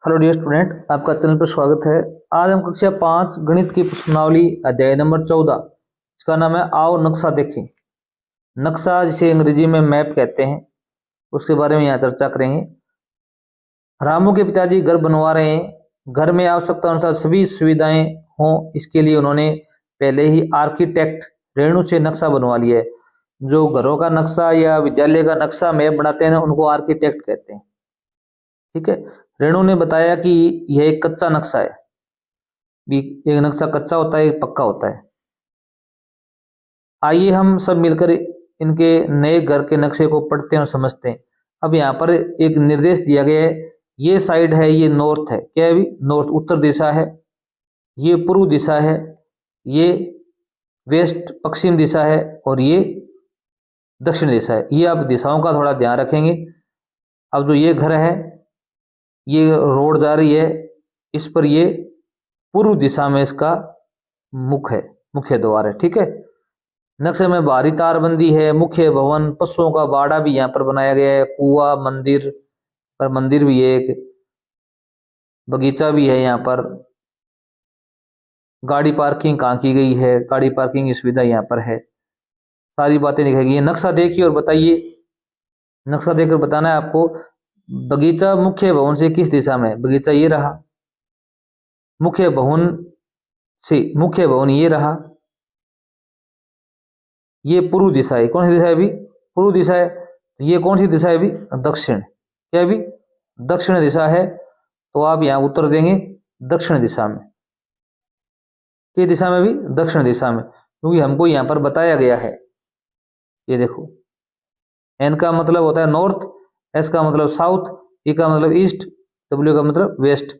Hello dear student, आपका channel पर स्वागत है। आज हम कक्षा 5 गणित की प्रश्नावली अध्याय नंबर 14, इसका नाम है आओ नक्शा देखें। नक्शा जिसे अंग्रेजी में मैप कहते हैं, उसके बारे में यहाँ चर्चा करेंगे। रामू के पिताजी घर बनवा रहे हैं। घर में आवश्यकता अनुसार सभी सुविधाएं हों, इसके लिए उन्होंने पहले ही आर्किटेक्ट रेणु से नक्शा बनवा लिया है। जो घरों का नक्शा या विद्यालय का नक्शा मैप बनाते हैं उनको आर्किटेक्ट कहते हैं। ठीक है। रेणु ने बताया कि यह एक कच्चा नक्शा है। भी एक नक्शा कच्चा होता है, एक पक्का होता है। आइए हम सब मिलकर इनके नए घर के नक्शे को पढ़ते हैं और समझते हैं। अब यहाँ पर एक निर्देश दिया गया है। ये साइड है, ये नॉर्थ है। क्या है? भी नॉर्थ उत्तर दिशा है, ये पूर्व दिशा है, ये वेस्ट पश्चिम दिशा है और ये दक्षिण दिशा है। ये आप दिशाओं का थोड़ा ध्यान रखेंगे। अब जो ये घर है, ये रोड जा रही है इस पर, ये पूर्व दिशा में इसका मुख्य द्वार है। ठीक है। नक्शे में बाहरी तारबंदी है, मुख्य भवन, पशुओं का बाड़ा भी यहाँ पर बनाया गया है, कुआ, मंदिर भी है, एक बगीचा भी है, यहाँ पर गाड़ी पार्किंग कहाँ की गई है, गाड़ी पार्किंग की सुविधा यहाँ पर है। सारी बातें दिखाई गई है। नक्शा देखिए और बताइए। नक्शा देखकर बताना है आपको। बगीचा मुख्य भवन से किस दिशा में? बगीचा ये रहा। मुख्य भवन ये रहा। ये पूर्व दिशा है। कौन सी दिशा है? अभी पूर्व दिशा है। ये कौन सी दिशा है? अभी दक्षिण। क्या अभी दक्षिण दिशा है, तो आप यहां उत्तर देंगे दक्षिण दिशा में। किस दिशा में? भी दक्षिण दिशा में, क्योंकि हमको यहां पर बताया गया है। ये देखो, एन का मतलब होता है नॉर्थ, एस का मतलब साउथ, ई का मतलब ईस्ट, डब्ल्यू का मतलब वेस्ट। तो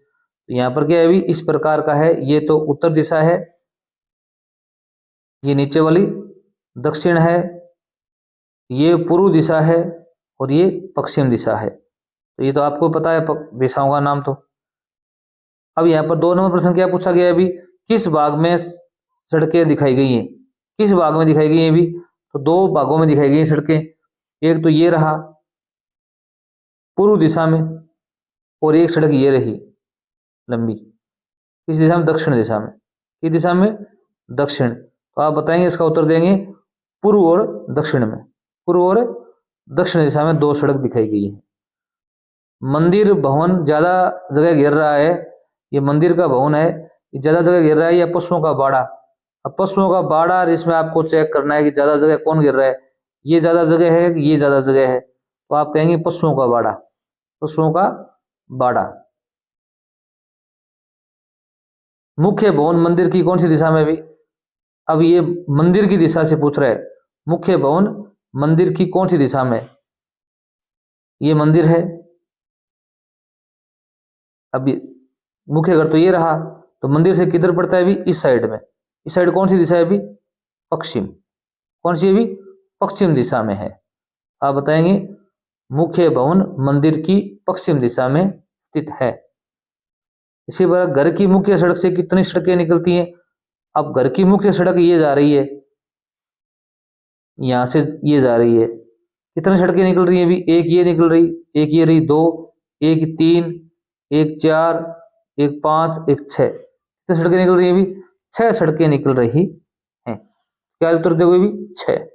यहां पर क्या है? अभी इस प्रकार का है। ये तो उत्तर दिशा है, ये नीचे वाली दक्षिण है, ये पूर्व दिशा है और ये पश्चिम दिशा है। तो ये तो आपको पता है दिशाओं का नाम। तो अब यहाँ पर 2 नंबर प्रश्न क्या पूछा गया है? अभी किस भाग में सड़कें दिखाई गई हैं? किस भाग में दिखाई गई हैं? अभी तो 2 भागों में दिखाई गई हैं सड़कें। एक तो ये रहा पूर्व दिशा में, और एक सड़क ये रही लंबी। किस दिशा में? दक्षिण दिशा में। किस दिशा में? दक्षिण। तो आप बताएंगे, इसका उत्तर देंगे पूर्व और दक्षिण में। पूर्व और दक्षिण दिशा में 2 सड़क दिखाई गई है। मंदिर भवन ज्यादा जगह घेर रहा है। ये मंदिर का भवन है, ये ज्यादा जगह घेर रहा है, या पशुओं का बाड़ा? अब पशुओं का बाड़ा, इसमें आपको चेक करना है कि ज्यादा जगह कौन घेर रहा है। ये ज्यादा जगह है, ये ज्यादा जगह है, तो आप कहेंगे पशुओं का बाड़ा। पशुओं का बाड़ा। मुख्य भवन मंदिर की कौन सी दिशा में? भी अब ये मंदिर की दिशा से पूछ रहा है। मुख्य भवन मंदिर की कौन सी दिशा में? ये मंदिर है। अब मुख्य घर तो ये रहा, तो मंदिर से किधर पड़ता है? भी इस साइड में। इस साइड कौन सी दिशा है? भी पश्चिम। कौन सी है? भी पश्चिम दिशा में है। आप बताएंगे मुख्य भवन मंदिर की पश्चिम दिशा में स्थित है। इसी प्रकार घर की मुख्य सड़क से कितनी सड़कें निकलती हैं? अब घर की मुख्य सड़क ये जा रही है, यहां से ये जा रही है। कितनी सड़कें निकल रही है? भी एक ये निकल रही, एक ये रही 2, एक 3, एक 4, एक 5, एक 6। कितनी सड़कें निकल रही है? भी 6 सड़कें निकल रही हैं। क्या उत्तर दोगे? भी 6।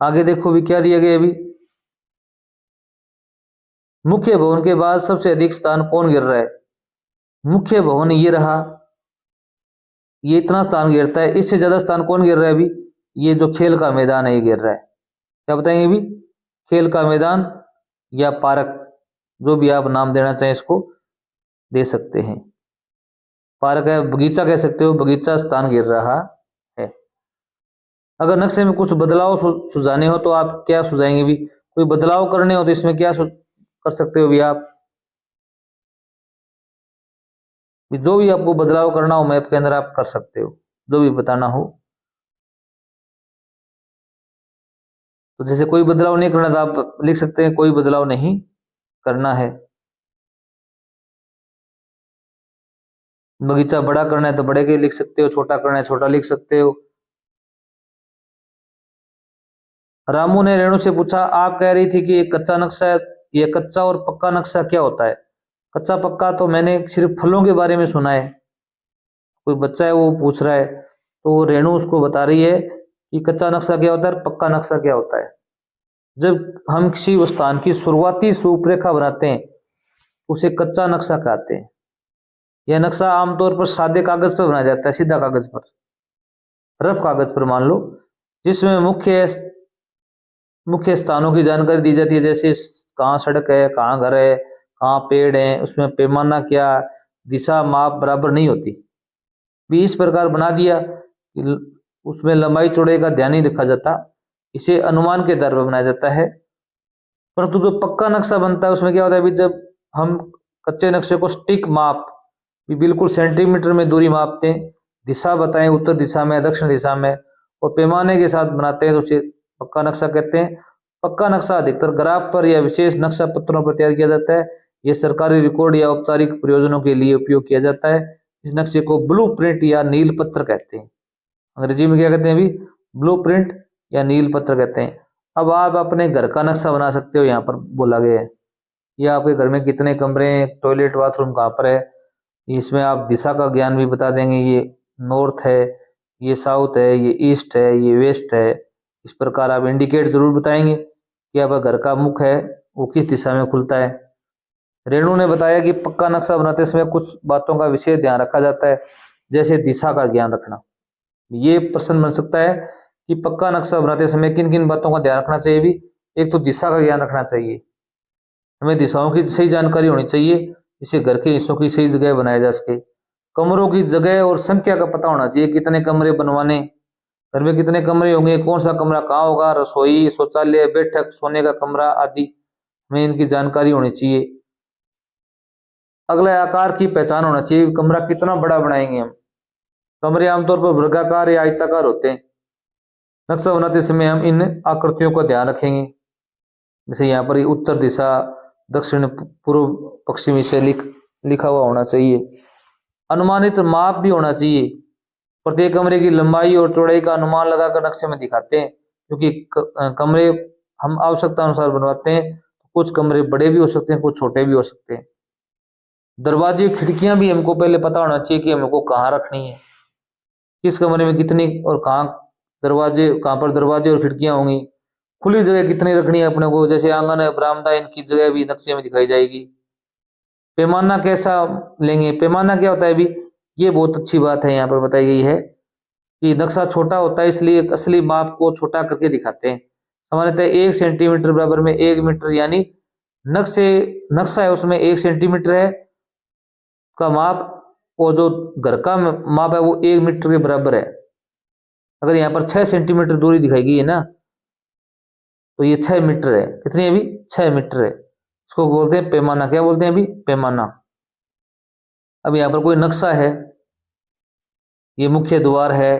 आगे देखो भी क्या दिया गया है। भी मुख्य भवन के बाद सबसे अधिक स्थान कौन गिर रहा है? मुख्य भवन ये रहा, ये इतना स्थान गिरता है। इससे ज्यादा स्थान कौन गिर रहा है? अभी ये जो खेल का मैदान है ये गिर रहा है। क्या बताएंगे? भी खेल का मैदान या पार्क, जो भी आप नाम देना चाहें इसको दे सकते हैं। पार्क है, बगीचा कह सकते हो, बगीचा स्थान गिर रहा है। अगर नक्शे में कुछ बदलाव सुझाने हो तो आप क्या सुझाएंगे? भी कोई बदलाव करने हो तो इसमें क्या कर सकते हो? भी आप जो भी आपको बदलाव करना हो मैप के अंदर आप कर सकते हो, जो भी बताना हो। तो जैसे कोई बदलाव नहीं करना तो आप लिख सकते हैं कोई बदलाव नहीं करना है। बगीचा बड़ा करना है तो बड़े के लिख सकते हो, छोटा करना है छोटा लिख सकते हो। रामू ने रेणु से पूछा, आप कह रही थी कि एक कच्चा नक्शा है, ये कच्चा और पक्का नक्शा क्या होता है। कच्चा पक्का तो मैंने सिर्फ फलों के बारे में सुना है, कोई बच्चा है वो पूछ रहा है, तो रेणु उसको बता रही है कि कच्चा नक्शा क्या होता है और पक्का नक्शा क्या होता है। जब हम किसी स्थान की शुरुआती रूपरेखा बनाते हैं उसे कच्चा नक्शा कहते हैं। यह नक्शा आमतौर पर सादे कागज पर बनाया जाता है, सीधा कागज पर, रफ कागज पर मान लो, जिसमें मुख्य स्थानों की जानकारी दी जाती है, जैसे कहाँ सड़क है, कहाँ घर है, कहाँ पेड़ है, उसमें पैमाना क्या, दिशा माप बराबर नहीं होती। भी इस प्रकार बना दिया कि उसमें लंबाई चौड़ाई का ध्यान नहीं रखा जाता, इसे अनुमान के आधार पर बनाया जाता है। परंतु जो पक्का नक्शा बनता है उसमें क्या होता है, भी जब हम कच्चे नक्शे को स्टिक माप भी बिल्कुल सेंटीमीटर में दूरी मापते हैं, दिशा बताएं उत्तर दिशा में, दक्षिण दिशा में, और पैमाने के साथ बनाते हैं तो उसे पक्का नक्शा कहते हैं। पक्का नक्शा अधिकतर ग्राफ पर या विशेष नक्शा पत्रों पर तैयार किया जाता है। यह सरकारी रिकॉर्ड या औपचारिक प्रयोजनों के लिए उपयोग किया जाता है। इस नक्शे को ब्लू प्रिंट या नील पत्र कहते हैं। अंग्रेजी में क्या कहते हैं, अभी ब्लू प्रिंट या नील पत्र कहते हैं। अब आप अपने घर का नक्शा बना सकते हो, यहाँ पर बोला गया है। या आपके घर में कितने कमरे हैं, टॉयलेट बाथरूम कहाँ पर है, इसमें आप दिशा का ज्ञान भी बता देंगे। ये नॉर्थ है, ये साउथ है, ये ईस्ट है, ये वेस्ट है। इस प्रकार आप इंडिकेट जरूर बताएंगे कि आपका घर का मुख है वो किस दिशा में खुलता है। रेणु ने बताया कि पक्का नक्शा बनाते समय कुछ बातों का विशेष ध्यान रखा जाता है, जैसे दिशा का ज्ञान रखना। ये प्रश्न बन सकता है कि पक्का नक्शा बनाते समय किन किन बातों का ध्यान रखना चाहिए। भी एक तो दिशा का ज्ञान रखना चाहिए, हमें दिशाओं की सही जानकारी होनी चाहिए, इसे घर के हिस्सों की सही जगह बनाया जा सके। कमरों की जगह और संख्या का पता होना चाहिए, कितने कमरे बनवाने, घर में कितने कमरे होंगे, कौन सा कमरा कहाँ होगा, रसोई, शौचालय, बैठक, सोने का कमरा आदि, हमें इनकी जानकारी होनी चाहिए। अगला आकार की पहचान होना चाहिए, कमरा कितना बड़ा बनाएंगे हम। कमरे आमतौर पर वर्गाकार या आयताकार होते हैं। नक्शा बनाते समय हम इन आकृतियों का ध्यान रखेंगे, जैसे यहाँ पर उत्तर दिशा, दक्षिण, पूर्व, पश्चिम, इसे लिखा हुआ होना चाहिए। अनुमानित माप भी होना चाहिए, प्रत्येक कमरे की लंबाई और चौड़ाई का अनुमान लगाकर नक्शे में दिखाते हैं, क्योंकि कमरे हम आवश्यकता अनुसार बनवाते हैं। कुछ कमरे बड़े भी हो सकते हैं, कुछ छोटे भी हो सकते हैं। दरवाजे खिड़कियां भी हमको पहले पता होना चाहिए कि हमको कहाँ रखनी है, किस कमरे में कितनी और कहाँ दरवाजे, कहाँ पर दरवाजे और खिड़कियां होंगी। खुली जगह कितनी रखनी है अपने को, जैसे आंगन है, बरामदा, इनकी जगह भी नक्शे में दिखाई जाएगी। पैमाना कैसा लेंगे, पैमाना क्या होता है भी, ये बहुत अच्छी बात है यहाँ पर बताई गई है कि नक्शा छोटा होता है इसलिए असली माप को छोटा करके दिखाते हैं। सामान्यतः 1 सेंटीमीटर बराबर में 1 मीटर, यानी नक्शा है उसमें 1 सेंटीमीटर है का माप, और जो घर का माप है वो 1 मीटर के बराबर है। अगर यहाँ पर 6 सेंटीमीटर दूरी दिखाई गई है ना, तो ये 6 मीटर है। कितनी है अभी, 6 मीटर है। इसको बोलते हैं पैमाना। क्या बोलते हैं अभी, पैमाना। अब यहाँ पर कोई नक्शा है, ये मुख्य द्वार है,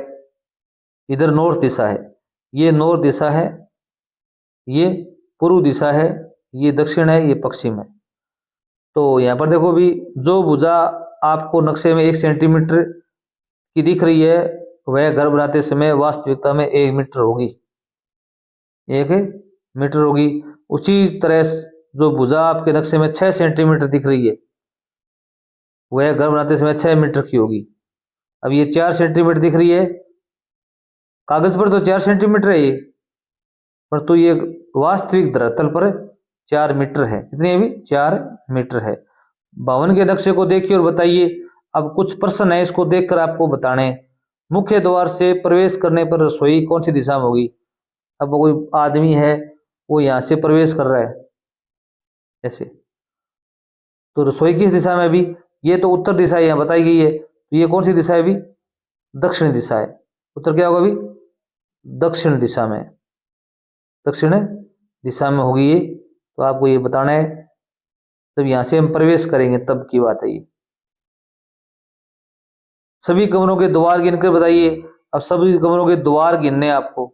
इधर नॉर्थ दिशा है, ये नॉर्थ दिशा है, ये पूर्व दिशा है, ये दक्षिण है, ये पश्चिम है। तो यहाँ पर देखो भी, जो भुजा आपको नक्शे में 1 सेंटीमीटर की दिख रही है वह घर बनाते समय वास्तविकता में 1 मीटर होगी, 1 मीटर होगी। उसी तरह जो भुजा आपके नक्शे में 6 सेंटीमीटर दिख रही है वह घर बनाते समय 6 मीटर की होगी। अब ये 4 सेंटीमीटर दिख रही है, कागज पर तो 4 सेंटीमीटर है ये, पर तो ये वास्तविक धरातल पर 4 मीटर है। कितनी अभी, 4 मीटर है। भवन के नक्शे को देखिए और बताइए। अब कुछ प्रश्न है, इसको देखकर आपको बताने। मुख्य द्वार से प्रवेश करने पर रसोई कौन सी दिशा में होगी। अब कोई आदमी है वो यहाँ से प्रवेश कर रहा है ऐसे, तो रसोई किस दिशा में अभी, ये तो उत्तर दिशा यहाँ बताई गई है, तो ये कौन सी दिशा है अभी, दक्षिण दिशा है। उत्तर क्या होगा अभी, दक्षिण दिशा में, दक्षिण दिशा में होगी ये। तो आपको ये बताना है, जब यहां से हम प्रवेश करेंगे तब की बात है ये। सभी कमरों के द्वार गिनकर बताइए। अब सभी कमरों के द्वार गिनने, आपको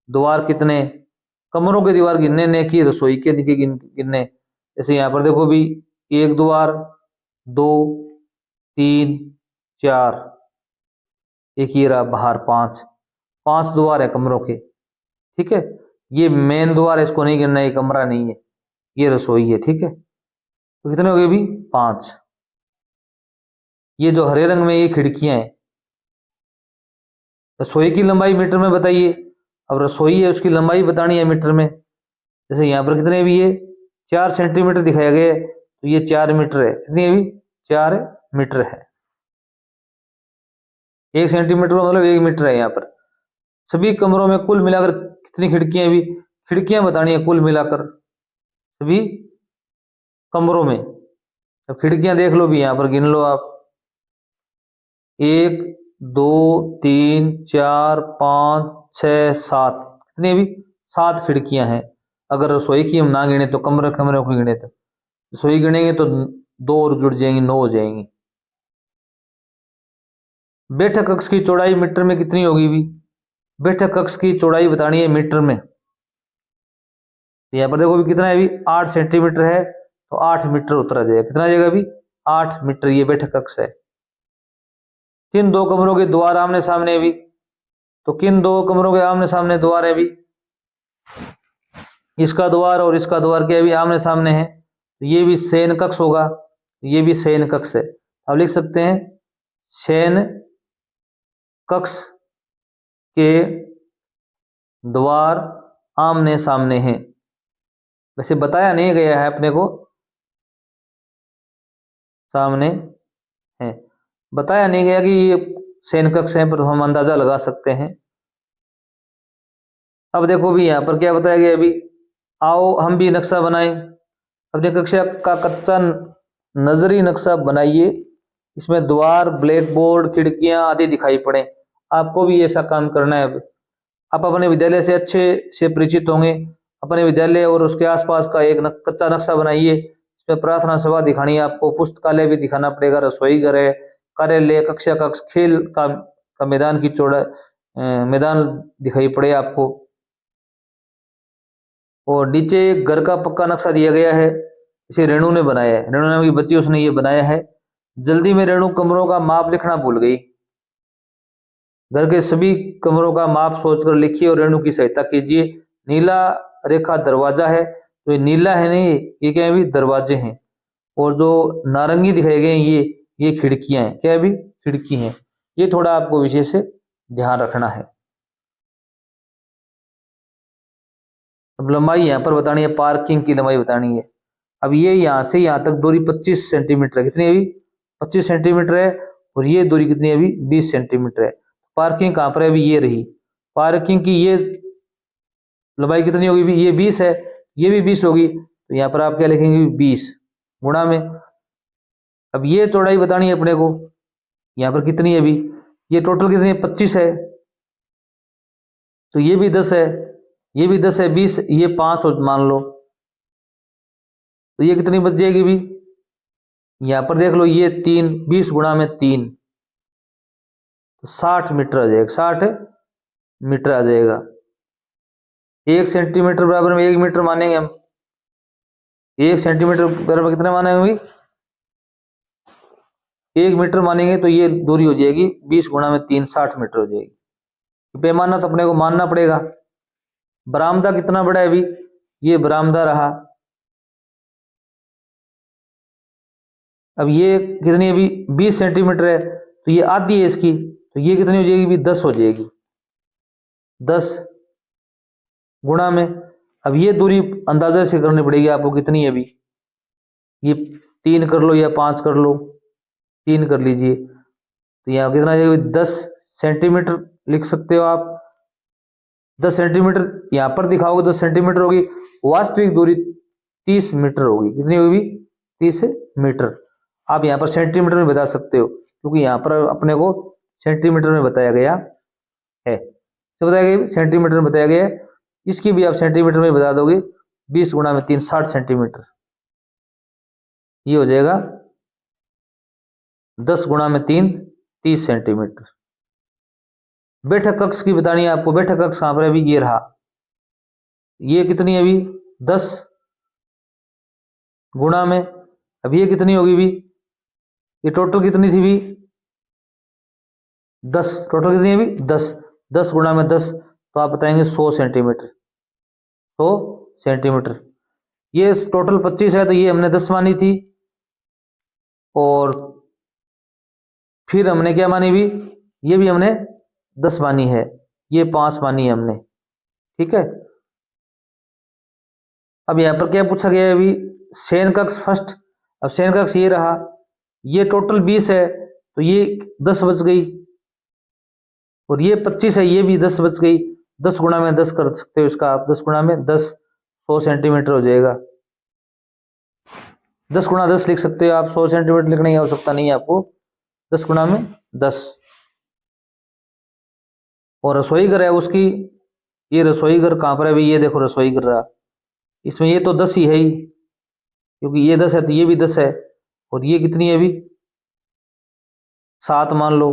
द्वार कितने, कमरों के द्वार गिनने ने कि रसोई के गिनने। जैसे यहाँ पर देखो भी, 1 द्वार, 2, 3, 4, एक ये रहा बाहर 5 द्वार है कमरों के। ठीक है, ये मेन द्वार है, इसको नहीं गिनना, ये कमरा नहीं है। ये रसोई है, ठीक है। तो कितने हो गए अभी? 5। ये जो हरे रंग में ये खिड़कियां हैं, रसोई की लंबाई मीटर में बताइए। अब रसोई है उसकी लंबाई बतानी है मीटर में। जैसे यहाँ पर कितने भी ये 4 सेंटीमीटर दिखाया गया है, तो ये 4 मीटर है। कितनी है भी? 4 मीटर है। 1 सेंटीमीटर का मतलब 1 मीटर है। यहाँ पर सभी कमरों में कुल मिलाकर कितनी खिड़कियां भी, खिड़कियां बतानी है कुल मिलाकर सभी कमरों में। अब खिड़कियां देख लो भी, यहाँ पर गिन लो आप। 1 2 3 4 5 6 7, कितनी भी? 7 खिड़कियां हैं। अगर रसोई की हम ना गिने तो कमरे कमरे को गिने, तो रसोई गिनेंगे तो 2 और जुड़ जाएंगी, 9 हो जाएंगी। बैठक कक्ष की चौड़ाई मीटर में कितनी होगी भी? बैठक कक्ष की चौड़ाई बतानी है मीटर में। यहाँ पर देखो भी कितना है भी? 8 सेंटीमीटर है, तो 8 मीटर उत्तर आ जाएगा। कितना आ जाएगा अभी? 8 मीटर ये बैठक कक्ष है। किन 2 कमरों के द्वार आमने सामने है भी? तो किन 2 कमरों के आमने सामने द्वार है भी? इसका द्वार और इसका द्वार क्या भी आमने सामने है, तो ये भी शयन कक्ष होगा। ये भी शयन कक्ष है। अब लिख सकते हैं शयन कक्ष के द्वार आमने सामने हैं। वैसे बताया नहीं गया है अपने को, सामने है बताया नहीं गया कि ये शयन कक्ष है, पर हम अंदाजा लगा सकते हैं। अब देखो भी यहाँ पर क्या बताया गया अभी? आओ हम भी नक्शा बनाएं। अपनी कक्षा का कच्चा नजरी नक्शा बनाइए। इसमें द्वार, ब्लैक बोर्ड, खिड़कियां आदि दिखाई पड़े। आपको भी ऐसा काम करना है। अब आप अपने विद्यालय से अच्छे से परिचित होंगे। अपने विद्यालय और उसके आसपास का एक कच्चा नक्शा बनाइए। इसमें प्रार्थना सभा दिखानी है आपको, पुस्तकालय भी दिखाना पड़ेगा, रसोई घर है, कार्यालय, कक्षा कक्ष, खेल का मैदान की चौड़ा मैदान दिखाई पड़े आपको। और नीचे एक घर का पक्का नक्शा दिया गया है, इसे रेणु ने बनाया है। रेणु नाम की बच्ची, उसने ये बनाया है। जल्दी में रेणु कमरों का माप लिखना भूल गई। घर के सभी कमरों का माप सोचकर लिखिए और रेणु की सहायता कीजिए। नीला रेखा दरवाजा है, तो ये नीला है नहीं, ये क्या है भी? दरवाजे हैं। और जो नारंगी दिखाए गए हैं ये खिड़कियां हैं। क्या है भी? खिड़की हैं। ये थोड़ा आपको विशेष से ध्यान रखना है। अब लंबाई यहाँ पर बतानी है, पार्किंग की लंबाई बतानी है। अब ये यहाँ से यहाँ तक दूरी 25 सेंटीमीटर है। कितनी है अभी? 25 सेंटीमीटर है। और ये दूरी कितनी है अभी? 20 सेंटीमीटर है। पार्किंग कहाँ पर है अभी? ये रही पार्किंग की। ये लंबाई कितनी होगी अभी? ये 20 है, ये भी 20 होगी। तो यहाँ पर आप क्या लिखेंगे? 20 गुणा में। अब ये चौड़ाई बतानी है अपने को। यहाँ पर कितनी है अभी? ये टोटल कितनी है? 25 है, तो ये भी 10 है, ये भी 10 है, 20, ये 5 मान लो, तो ये कितनी बच जाएगी भी? यहां पर देख लो, ये 3, 20 गुणा में 3, तो 60 मीटर आ जाएगा। 60 मीटर आ जाएगा। 1 सेंटीमीटर बराबर में 1 मीटर मानेंगे हम। 1 सेंटीमीटर बराबर कितना मानेंगे? 1 मीटर मानेंगे, तो ये दूरी हो जाएगी 20 गुणा में 3, 60 मीटर हो जाएगी। पैमाना तो अपने को मानना पड़ेगा। बरामदा कितना बड़ा है अभी? ये बरामदा रहा। अब ये कितनी अभी? 20 सेंटीमीटर है, तो ये आधी है इसकी, तो ये कितनी हो जाएगी भी? 10 हो जाएगी। 10 गुणा में, अब ये दूरी अंदाजा से करनी पड़ेगी आपको, कितनी है अभी? ये 3 कर लो या 5 कर लो, 3 कर लीजिए, तो यहाँ कितना आ जाएगा? 10 सेंटीमीटर लिख सकते हो आप। 10 सेंटीमीटर यहाँ पर दिखाओगे 10 सेंटीमीटर होगी, वास्तविक दूरी 30 मीटर होगी। कितनी होगी? 30 मीटर। आप यहाँ पर सेंटीमीटर में बता सकते हो, क्योंकि यहाँ पर अपने को सेंटीमीटर में बताया गया है। तो बताया गया सेंटीमीटर में बताया गया है, इसकी भी आप सेंटीमीटर में बता दोगे। 20 गुणा में 3, 60 सेंटीमीटर, ये हो जाएगा 10 गुणा में 3, 30 सेंटीमीटर। बैठक कक्ष की बतानी है आपको। बैठक कक्ष कहां पर है अभी? ये रहा। ये कितनी है अभी? 10 गुणा में, अब ये कितनी होगी भी? ये टोटल कितनी थी भी? 10, टोटल कितनी है भी? 10, 10 गुणा में 10, तो आप बताएंगे 100 सेंटीमीटर। 100 सेंटीमीटर। ये टोटल 25 है, तो ये हमने 10 मानी थी, और फिर हमने क्या मानी भी, ये भी हमने 10 मानी है, ये 5 मानी है हमने। ठीक है, अब यहां पर क्या पूछा गया है अभी, शयन कक्ष फर्स्ट। अब शयन कक्ष ये रहा, ये टोटल 20 है, तो ये 10 बच गई, और ये 25 है, ये भी 10 बच गई। 10 गुणा में 10 कर सकते हो इसका आप, 10 गुणा में 10 100 सेंटीमीटर हो जाएगा। 10 गुणा 10 लिख सकते हो आप, 100 सेंटीमीटर लिखने की आवश्यकता नहीं है आपको, 10 गुणा में 10। और रसोई घर है उसकी, ये रसोई घर कहां पर है अभी, ये देखो रसोई घर रहा, इसमें ये तो 10 ही है ही, क्योंकि ये 10 है तो ये भी 10 है, और ये कितनी है अभी 7 मान लो,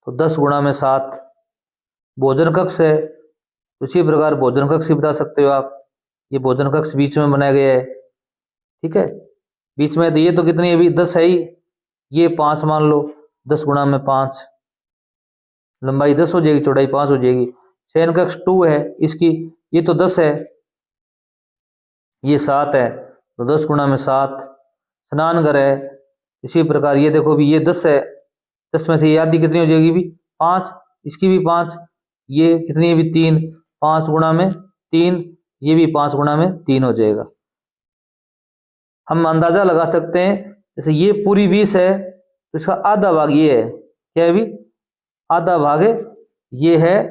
तो 10 गुणा में 7। भोजन कक्ष है, तो इसी प्रकार भोजन कक्ष भी बता सकते हो आप, ये भोजन कक्ष बीच में बनाया गया है। ठीक है, बीच में, तो ये तो कितनी अभी 10 है ही, ये 5 मान लो, 10 गुणा में 5, लंबाई 10 हो जाएगी, चौड़ाई 5 हो जाएगी। शयन कक्ष 2 है इसकी, ये तो 10 है, ये 7 है, तो 10 गुणा में 7। स्नान घर है, इसी प्रकार ये देखो भी, ये 10 है, 10 में से ये आधी कितनी हो जाएगी भी 5, इसकी भी 5, ये कितनी है भी 3, 5 गुणा में 3, ये भी 5 गुणा में 3 हो जाएगा। हम अंदाजा लगा सकते हैं, जैसे ये पूरी 20 है, तो इसका आधा भाग ये है, क्या है भी आधा भाग ये है,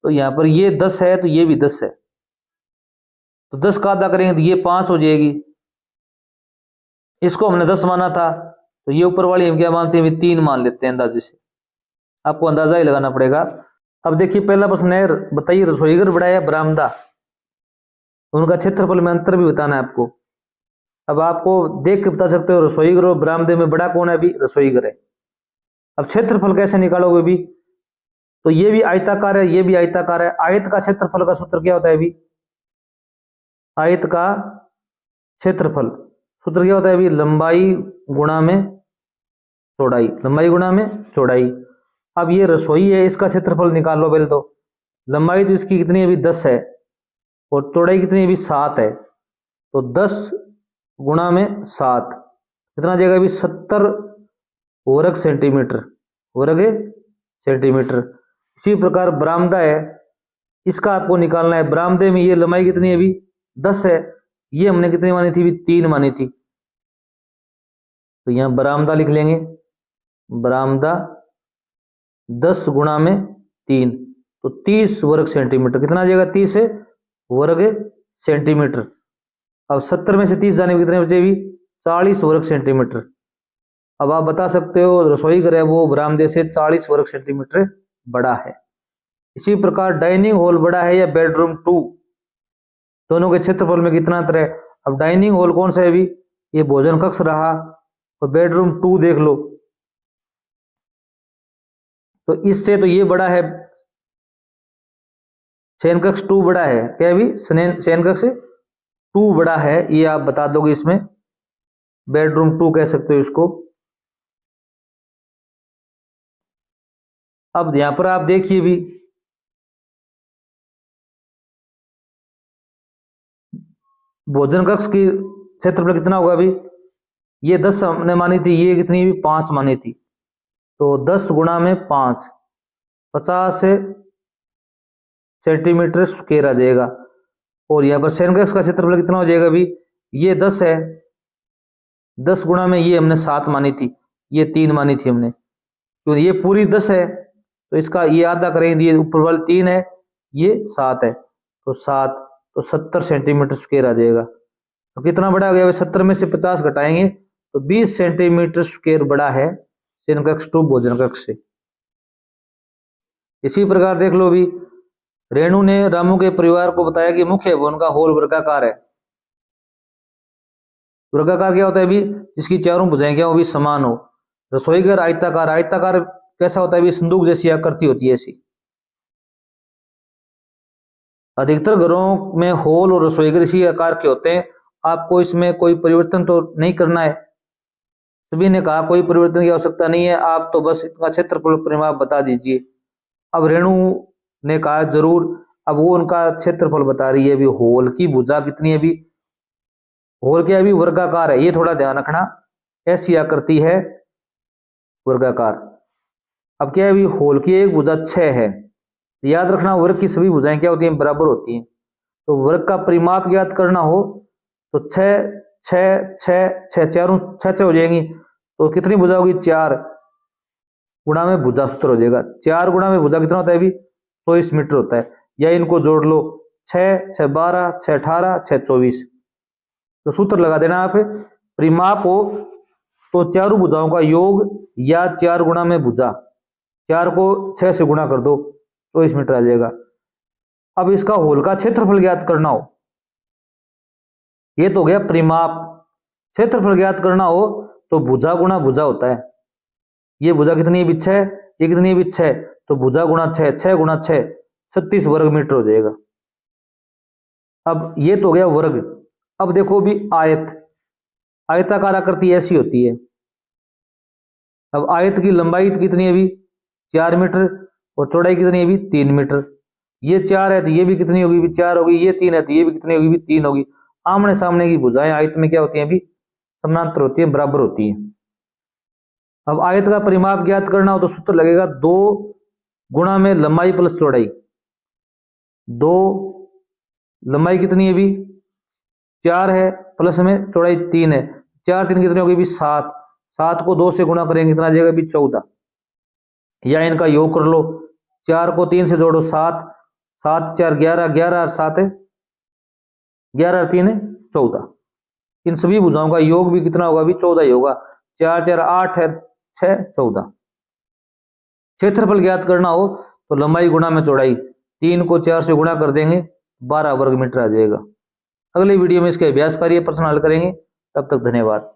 तो यहां पर ये 10 है, तो ये भी 10 है, तो 10 का आधा करेंगे तो ये 5 हो जाएगी। इसको हमने 10 माना था, तो ये ऊपर वाली हम क्या मानते हैं, 3 मान लेते हैं अंदाजे से, आपको अंदाजा ही लगाना पड़ेगा। अब देखिए पहला प्रश्न है, बताइए रसोई घर बड़ा है बरामदा, उनका क्षेत्रफल में अंतर भी बताना है आपको। अब आपको देख के बता सकते हो रसोई घर और बरामदे में बड़ा कौन है, अभी रसोई घर है। अब क्षेत्रफल कैसे निकालोगे भी, तो ये भी आयताकार है, ये भी आयताकार है, आयत का क्षेत्रफल का सूत्र क्या होता है अभी, आयत का क्षेत्रफल सूत्र क्या होता है अभी, लंबाई गुणा में चौड़ाई, लंबाई गुणा में चौड़ाई। अब ये रसोई है, इसका क्षेत्रफल निकाल लो पहले तो, लंबाई तो इसकी कितनी अभी 10 है, और चौड़ाई कितनी अभी 7 है, तो 10 गुणा में 7 कितना जाएगा अभी 70 वर्ग सेंटीमीटर, वर्ग सेंटीमीटर। इसी प्रकार बरामदा है, इसका आपको निकालना है, बरामदे में ये लंबाई कितनी है अभी 10 है, ये हमने कितनी मानी थी, 3 मानी थी, तो यहां बरामदा लिख लेंगे, बरामदा 10 गुणा में 3, तो 30 वर्ग सेंटीमीटर, कितना आ जाएगा 30 वर्ग सेंटीमीटर। अब 70 में से 30 जाने कितने बचे भी 40 वर्ग सेंटीमीटर। अब आप बता सकते हो रसोई घर है वो बरामदे से 40 वर्ग सेंटीमीटर बड़ा है। इसी प्रकार डाइनिंग हॉल बड़ा है या बेडरूम 2, दोनों के क्षेत्रफल में कितना अंतर है। अब डाइनिंग हॉल कौन सा है अभी, ये भोजन कक्ष रहा, और बेडरूम 2 देख लो, तो इससे तो ये बड़ा है, शयन कक्ष 2 बड़ा है, क्या अभी शयन कक्ष 2 बड़ा है, ये आप बता दोगे, इसमें बेडरूम 2 कह सकते हो इसको। अब यहां पर आप देखिए भी, भोजन कक्ष की क्षेत्रफल कितना होगा अभी, ये 10 हमने मानी थी, ये कितनी भी 5 मानी थी, तो 10 गुणा में 5 50 सेंटीमीटर स्क्वायर आ जाएगा। और यहाँ पर शयन कक्ष का क्षेत्रफल कितना हो जाएगा अभी, ये 10 है, 10 गुणा में ये हमने 7 मानी थी, ये 3 मानी थी हमने, तो ये पूरी 10 है, तो इसका ये आधा करेंगे, ये ऊपर वाली 3 है, ये 7 है, तो 7, तो 70 सेंटीमीटर स्क्वायर आ जाएगा। तो कितना बड़ा हो गया, 70 में से 50 घटाएंगे तो 20 सेंटीमीटर स्क्वायर बड़ा है शयन कक्ष 2 भोजन कक्ष से। इसी प्रकार देख लो भी, रेणु ने रामू के परिवार को बताया कि मुख्य भवन का हॉल वर्गाकार है। वर्गाकार क्या होता है भी, जिसकी चारों भुजाएं क्या हो भी समान हो। रसोई घर आयताकार, आयताकार कैसा होता है भी, संदूक जैसी आकृति होती है ऐसी। अधिकतर घरों में हॉल और रसोई घर इसी आकार के होते हैं, आपको इसमें कोई परिवर्तन तो नहीं करना है। सभी ने कहा कोई परिवर्तन की आवश्यकता नहीं है, आप तो बस इतना क्षेत्रफल परिमाप बता दीजिए। अब रेणु ने कहा जरूर, अब वो उनका क्षेत्रफल बता रही है, अभी हॉल की भुजा कितनी है अभी होल क्या है भी वर्गाकार है, ये थोड़ा ध्यान रखना, ऐसी आकृति है वर्गाकार। अब क्या है भी होल की एक भुजा 6 है, याद रखना वर्ग की सभी भुजाएं क्या होती हैं बराबर होती हैं। तो वर्ग का परिमाप ज्ञात करना हो तो 6 6 6 6 चारों 6 हो जाएंगी, तो कितनी भुजा होगी 4 गुणा में भुजा सूत्र हो जाएगा। 4 गुणा में भुजा कितना होता है अभी 24 मीटर होता है, या इनको जोड़ लो 6 6 12 6 18 6 24, तो सूत्र लगा देना आप। परिमाप हो तो चारों भुजाओं का योग या 4 गुणा में भुजा, 4 को 6 से गुणा कर दो 24 मीटर आ जाएगा। अब इसका होल का क्षेत्रफल ज्ञात करना हो, ये तो हो गया परिमाप। क्षेत्रफल ज्ञात करना हो तो भुजा गुणा भुजा होता है, ये भुजा कितनी है 6, ये कितनी है 6, तो भुजा गुणा 6, 6 गुणा 6 36 वर्ग मीटर हो जाएगा। अब ये तो हो गया वर्ग। अब देखो भी आयत, आयताकार आकृति ऐसी होती है। अब आयत की लंबाई कितनी है अभी 4 मीटर और चौड़ाई कितनी है अभी 3 मीटर। ये 4 है तो ये भी कितनी होगी भी 4 होगी, ये 3 है तो ये भी कितनी होगी भी 3 होगी। आमने सामने की भुजाएं आयत में क्या होती हैं अभी समानांतर होती है, बराबर होती है। अब आयत का परिमाप ज्ञात करना हो तो सूत्र लगेगा 2 गुणा में लंबाई प्लस चौड़ाई। 2 लंबाई कितनी है अभी 4 है प्लस में चौड़ाई 3 है, 4 3 कितनी होगी भी 7, 7 को 2 से गुणा करेंगे कितना आ जाएगा भी 14, या इनका योग कर लो 4 को 3 से जोड़ो 7, 7 4 11, 11 और 7 है 11 और 3 है 14, इन सभी भुजाओं का योग भी कितना होगा भी 14 ही होगा। 4 4 8 है 6 14। क्षेत्रफल ज्ञात करना हो तो लंबाई गुणा में चौड़ाई, 3 को 4 से गुणा कर देंगे 12 वर्ग मीटर आ जाएगा। अगली वीडियो में इसके अभ्यास कार्य प्रश्न हल करेंगे, तब तक धन्यवाद।